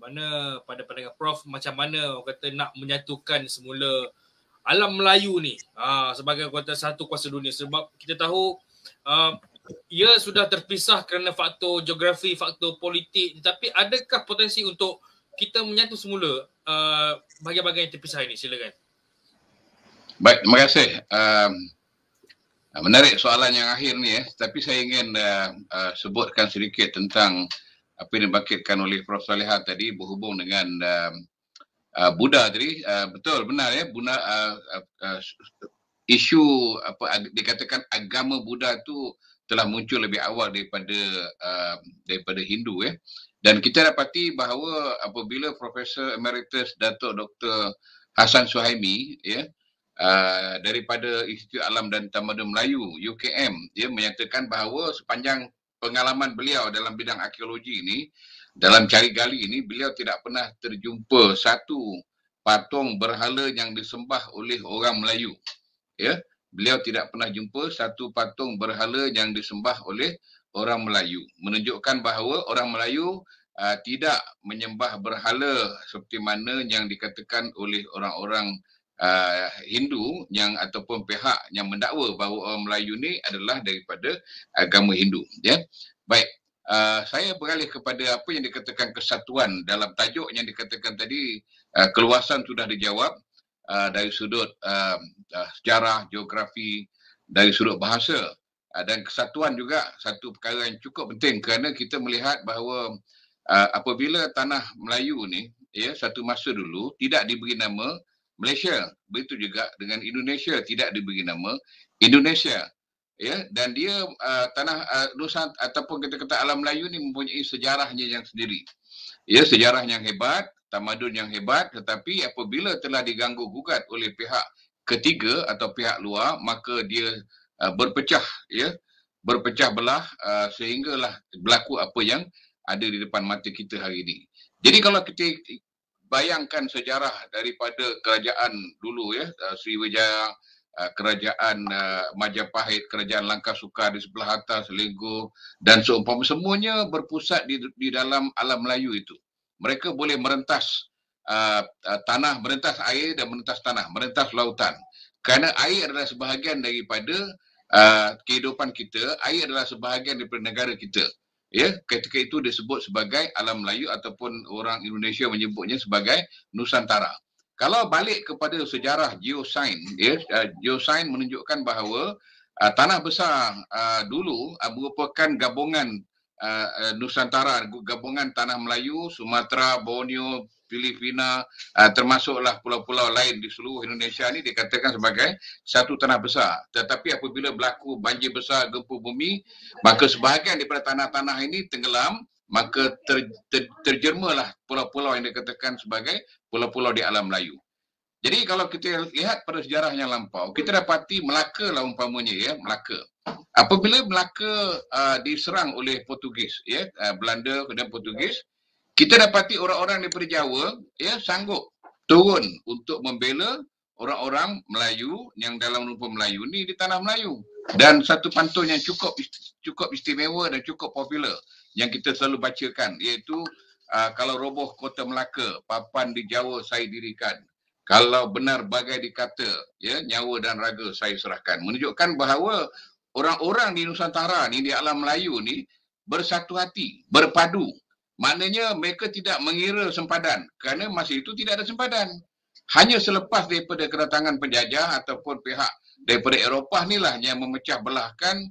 mana pada pandangan Prof macam mana orang kata nak menyatukan semula alam Melayu ni sebagai kata satu kuasa dunia, sebab kita tahu ia sudah terpisah kerana faktor geografi, faktor politik, tetapi adakah potensi untuk kita menyatu semula bahagian-bahagian yang terpisah ini? Silakan. Baik, terima kasih. Menarik soalan yang akhir ni tapi saya ingin sebutkan sedikit tentang apa yang dibangkitkan oleh Prof Saliha tadi berhubung dengan Buddha tadi. Betul, benar isu apa dikatakan agama Buddha tu telah muncul lebih awal daripada Hindu Dan kita dapati bahawa apabila Profesor Emeritus Datuk Dr. Hassan Suhaimi daripada Institut Alam dan Tamadun Melayu UKM menyatakan bahawa sepanjang pengalaman beliau dalam bidang arkeologi ini, dalam cari gali ini, beliau tidak pernah terjumpa satu patung berhala yang disembah oleh orang Melayu. Beliau tidak pernah jumpa satu patung berhala yang disembah oleh orang Melayu, menunjukkan bahawa orang Melayu tidak menyembah berhala seperti mana yang dikatakan oleh orang-orang Hindu yang ataupun pihak yang mendakwa bahawa orang Melayu ni adalah daripada agama Hindu. Baik, saya beralih kepada apa yang dikatakan kesatuan dalam tajuk yang dikatakan tadi. Keluasan sudah dijawab dari sudut sejarah, geografi, dari sudut bahasa. Dan kesatuan juga satu perkara yang cukup penting kerana kita melihat bahawa apabila tanah Melayu ni satu masa dulu tidak diberi nama Malaysia, begitu juga dengan Indonesia tidak diberi nama Indonesia. Dan dia tanah Nusantara ataupun kita kata alam Melayu ni mempunyai sejarahnya yang sendiri. Sejarah yang hebat, tamadun yang hebat, tetapi apabila telah diganggu gugat oleh pihak ketiga atau pihak luar, maka dia berpecah belah sehinggalah berlaku apa yang ada di depan mata kita hari ini. Jadi kalau kita bayangkan sejarah daripada kerajaan dulu Sriwijaya, kerajaan Majapahit, kerajaan Langkasuka di sebelah atas, Selangor dan seumpama, semuanya berpusat di dalam alam Melayu itu. Mereka boleh merentas tanah, merentas air dan merentas tanah, merentas lautan. Kerana air adalah sebahagian daripada kehidupan kita, air adalah sebahagian daripada negara kita. Ketika itu disebut sebagai alam Melayu ataupun orang Indonesia menyebutnya sebagai Nusantara. Kalau balik kepada sejarah geosains, geosains menunjukkan bahawa tanah besar dulu merupakan gabungan Nusantara, gabungan tanah Melayu, Sumatera, Borneo, Filipina, termasuklah pulau-pulau lain di seluruh Indonesia ni dikatakan sebagai satu tanah besar. Tetapi apabila berlaku banjir besar, gempa bumi, maka sebahagian daripada tanah-tanah ini tenggelam, maka terjermalah pulau-pulau yang dikatakan sebagai pulau-pulau di alam Melayu. Jadi kalau kita lihat pada sejarah yang lampau, kita dapati Melaka lah umpamanya Melaka. Apabila Melaka diserang oleh Portugis, Belanda dan Portugis, kita dapati orang-orang daripada Jawa sanggup turun untuk membela orang-orang Melayu yang dalam rupa Melayu ni di tanah Melayu. Dan satu pantun yang cukup istimewa dan cukup popular yang kita selalu bacakan, iaitu kalau roboh kota Melaka, papan di Jawa saya dirikan. Kalau benar bagai dikata, nyawa dan raga saya serahkan. Menunjukkan bahawa orang-orang di Nusantara ni, di alam Melayu ni, bersatu hati, berpadu. Maknanya mereka tidak mengira sempadan kerana masa itu tidak ada sempadan. Hanya selepas daripada kedatangan penjajah ataupun pihak daripada Eropah inilah yang memecah belahkan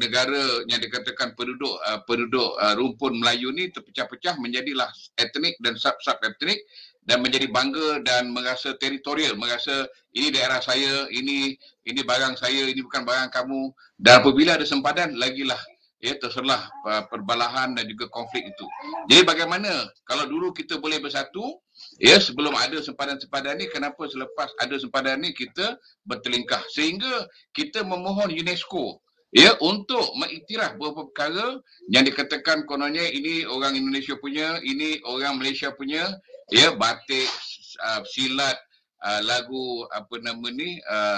negara yang dikatakan penduduk rumpun Melayu ni terpecah-pecah menjadilah etnik dan sub-sub etnik dan menjadi bangga dan merasa teritorial, merasa ini daerah saya, ini barang saya, ini bukan barang kamu. Dan apabila ada sempadan lagilah terselah perbalahan dan juga konflik itu. Jadi bagaimana kalau dulu kita boleh bersatu, sebelum ada sempadan-sempadan ni, kenapa selepas ada sempadan ni kita bertelingkah? Sehingga kita memohon UNESCO untuk mengiktiraf beberapa perkara yang dikatakan kononnya ini orang Indonesia punya, ini orang Malaysia punya, batik, silat, lagu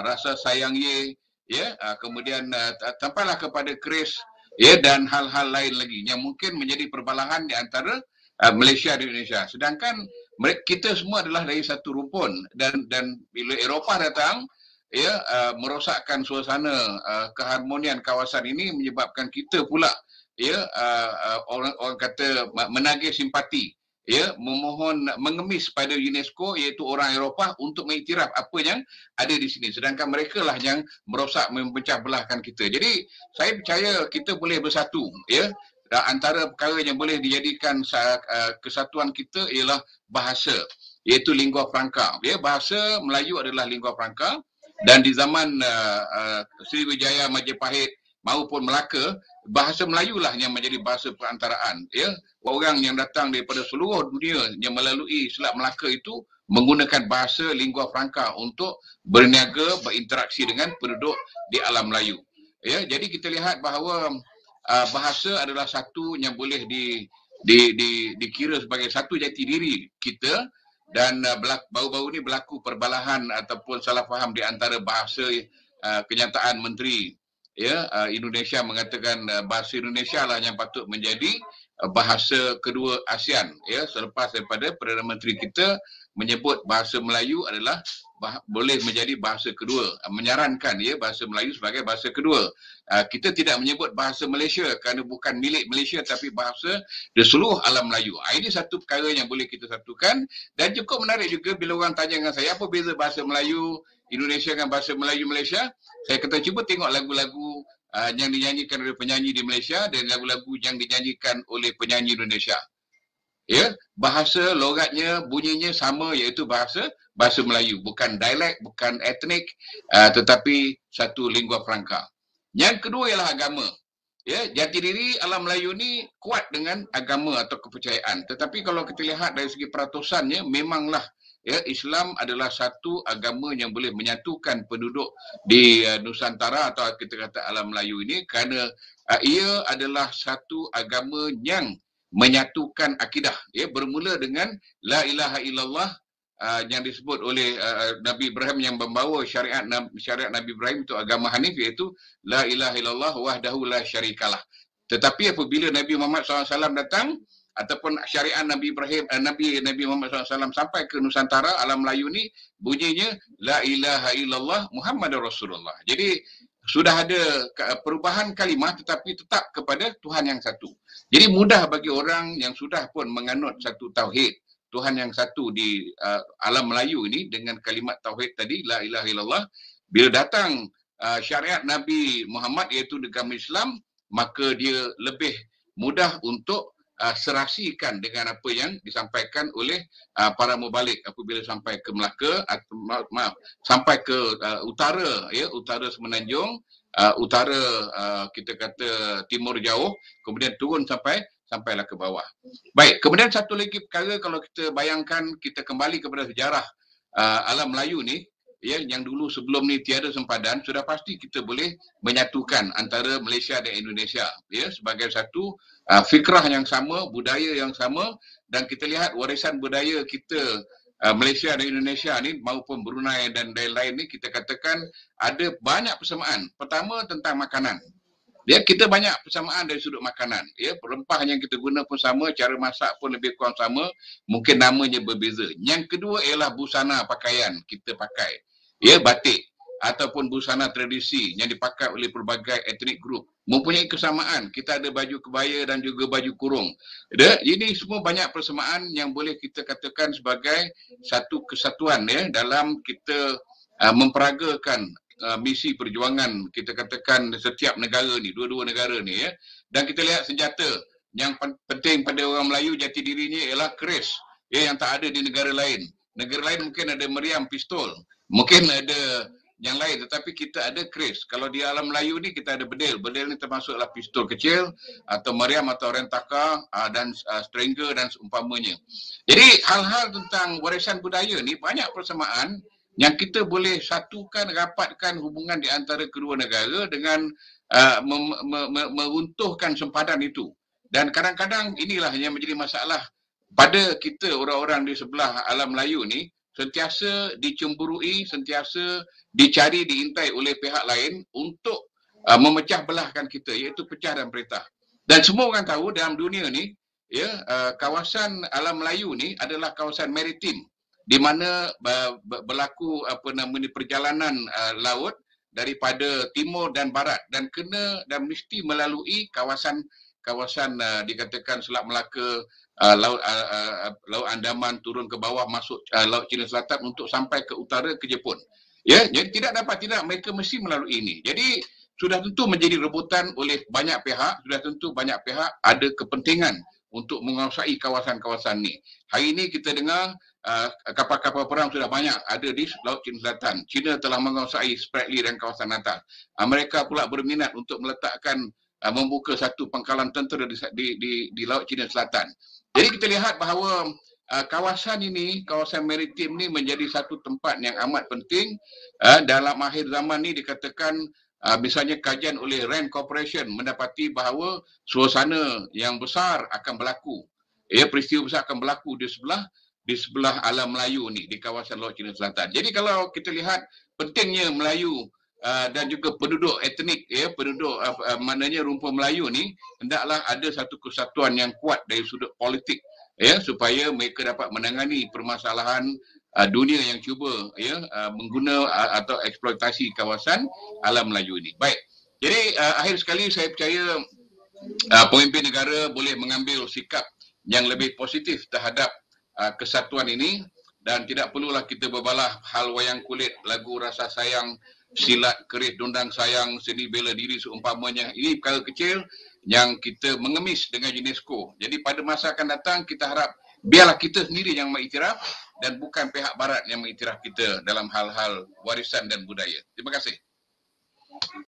Rasa Sayang Ye, kemudian sampailah kepada keris, dan hal-hal lain lagi yang mungkin menjadi perbalahan di antara Malaysia dan Indonesia. Sedangkan kita semua adalah dari satu rumpun, dan bila Eropah datang, ya, merosakkan suasana keharmonian kawasan ini, menyebabkan kita pula, ya, orang kata menagih simpati, ya, memohon mengemis pada UNESCO, iaitu orang Eropah, untuk mengiktiraf apa yang ada di sini, sedangkan mereka lah yang merosak, memecah belahkan kita. Jadi saya percaya kita boleh bersatu, ya. Antara perkara yang boleh dijadikan kesatuan kita ialah bahasa, iaitu lingua franca. Ya, bahasa Melayu adalah lingua franca, dan di zaman Sriwijaya, Majapahit maupun Melaka, bahasa Melayu lah yang menjadi bahasa perantaraan. Ya, orang yang datang daripada seluruh dunia yang melalui Selat Melaka itu menggunakan bahasa lingua franca untuk berniaga, berinteraksi dengan penduduk di alam Melayu. Ya, jadi kita lihat bahawa bahasa adalah satu yang boleh dikira sebagai satu jati diri kita, dan baru-baru ni berlaku perbalahan ataupun salah faham di antara bahasa kenyataan menteri, ya, Indonesia mengatakan bahasa Indonesia lah yang patut menjadi bahasa kedua ASEAN, ya, selepas daripada Perdana Menteri kita menyebut bahasa Melayu adalah boleh menjadi bahasa kedua, menyarankan, ya, bahasa Melayu sebagai bahasa kedua. Kita tidak menyebut bahasa Malaysia kerana bukan milik Malaysia, tapi bahasa di seluruh alam Melayu. Ini satu perkara yang boleh kita satukan, dan cukup menarik juga bila orang tanya dengan saya, apa beza bahasa Melayu Indonesia dengan bahasa Melayu Malaysia? Saya kata cuba tengok lagu-lagu yang dinyanyikan oleh penyanyi di Malaysia dan lagu-lagu yang dinyanyikan oleh penyanyi Indonesia. Ya, bahasa logatnya, bunyinya sama, iaitu bahasa Melayu, bukan dialek, bukan etnik, tetapi satu lingua franca. Yang kedua ialah agama. Ya, jati diri alam Melayu ni kuat dengan agama atau kepercayaan. Tetapi kalau kita lihat dari segi peratusannya, memanglah, ya, Islam adalah satu agama yang boleh menyatukan penduduk di Nusantara atau kita kata alam Melayu ini, kerana ia adalah satu agama yang menyatukan akidah, ya, bermula dengan la ilaha illallah, yang disebut oleh Nabi Ibrahim, yang membawa syariat Nabi Ibrahim itu agama Hanif, iaitu la ilaha illallah wahdahu la syarikalah. Tetapi apabila Nabi Muhammad SAW datang, ataupun syariat Nabi Ibrahim, Nabi Muhammad SAW sampai ke Nusantara, alam Melayu ni bunyinya la ilaha illallah Muhammadur Rasulullah. Jadi sudah ada perubahan kalimah, tetapi tetap kepada Tuhan yang satu. Jadi mudah bagi orang yang sudah pun menganut satu tauhid, Tuhan yang satu di alam Melayu ini dengan kalimat tauhid tadi, la ilaha illallah, bila datang syariat Nabi Muhammad iaitu agama Islam, maka dia lebih mudah untuk serasikan dengan apa yang disampaikan oleh para mubalik apabila sampai ke Melaka, sampai ke utara, ya, utara Semenanjung, utara kita kata timur jauh, kemudian turun sampailah ke bawah. Baik, kemudian satu lagi perkara, kalau kita bayangkan, kita kembali kepada sejarah alam Melayu ni, ya, yang dulu sebelum ni tiada sempadan, sudah pasti kita boleh menyatukan antara Malaysia dan Indonesia, ya, sebagai satu fikrah yang sama, budaya yang sama. Dan kita lihat warisan budaya kita Malaysia dan Indonesia ni maupun Brunei dan lain-lain ni, kita katakan ada banyak persamaan. Pertama, tentang makanan. Ya, kita banyak persamaan dari sudut makanan. Ya, rempah yang kita guna pun sama, cara masak pun lebih kurang sama, mungkin namanya berbeza. Yang kedua ialah busana pakaian kita pakai. Ya, batik ataupun busana tradisi yang dipakai oleh pelbagai etnik grup mempunyai kesamaan. Kita ada baju kebaya dan juga baju kurung. Ini semua banyak persamaan yang boleh kita katakan sebagai satu kesatuan, ya, dalam kita memperagakan misi perjuangan, kita katakan setiap negara ni, dua-dua negara ni, ya. Dan kita lihat senjata yang penting pada orang Melayu, jati dirinya ialah keris, ya, yang tak ada di negara lain. Negara lain mungkin ada meriam, pistol, mungkin ada yang lain, tetapi kita ada keris. Kalau di alam Melayu ni kita ada bedil. Bedil ni termasuklah pistol kecil atau meriam atau rentaka dan stringer dan seumpamanya. Jadi hal-hal tentang warisan budaya ni banyak persamaan yang kita boleh satukan, rapatkan hubungan di antara kedua negara dengan meruntuhkan sempadan itu. Dan kadang-kadang inilah yang menjadi masalah pada kita orang-orang di sebelah alam Melayu ni, sentiasa dicemburui, sentiasa dicari, diintai oleh pihak lain untuk memecah belahkan kita, iaitu pecah dan peretah. Dan semua orang tahu dalam dunia ni, kawasan alam Melayu ni adalah kawasan maritim di mana berlaku perjalanan laut daripada timur dan barat dan mesti melalui kawasan dikatakan Selat Melaka, Laut Andaman, turun ke bawah masuk Laut Cina Selatan untuk sampai ke utara ke Jepun. Jadi tidak mereka mesti melalui ini. Jadi sudah tentu menjadi rebutan oleh banyak pihak, sudah tentu banyak pihak ada kepentingan untuk menguasai kawasan-kawasan ni. Hari ini kita dengar kapal-kapal perang sudah banyak ada di Laut Cina Selatan. China telah menguasai Spratly dan kawasan atas. Mereka pula berminat untuk meletakkan membuka satu pangkalan tentera di Laut Cina Selatan. Jadi kita lihat bahawa kawasan ini, kawasan maritim ni menjadi satu tempat yang amat penting. Dalam akhir zaman ni dikatakan misalnya kajian oleh RAND Corporation mendapati bahawa suasana yang besar akan berlaku. Peristiwa besar akan berlaku di sebelah alam Melayu ni, di kawasan Laut Cina Selatan. Jadi kalau kita lihat pentingnya Melayu dan juga penduduk etnik, maknanya rumpun Melayu ni, hendaklah ada satu kesatuan yang kuat dari sudut politik, supaya mereka dapat menangani permasalahan dunia yang cuba mengguna atau eksploitasi kawasan alam Melayu ini. Baik. Jadi akhir sekali saya percaya pemimpin negara boleh mengambil sikap yang lebih positif terhadap kesatuan ini dan tidak perlulah kita berbalah hal wayang kulit, lagu rasa sayang, silat keris dondang sayang, seni bela diri seumpamanya. Ini perkara kecil yang kita mengemis dengan UNESCO. Jadi pada masa akan datang kita harap biarlah kita sendiri yang mengiktiraf dan bukan pihak barat yang mengiktiraf kita dalam hal-hal warisan dan budaya. Terima kasih.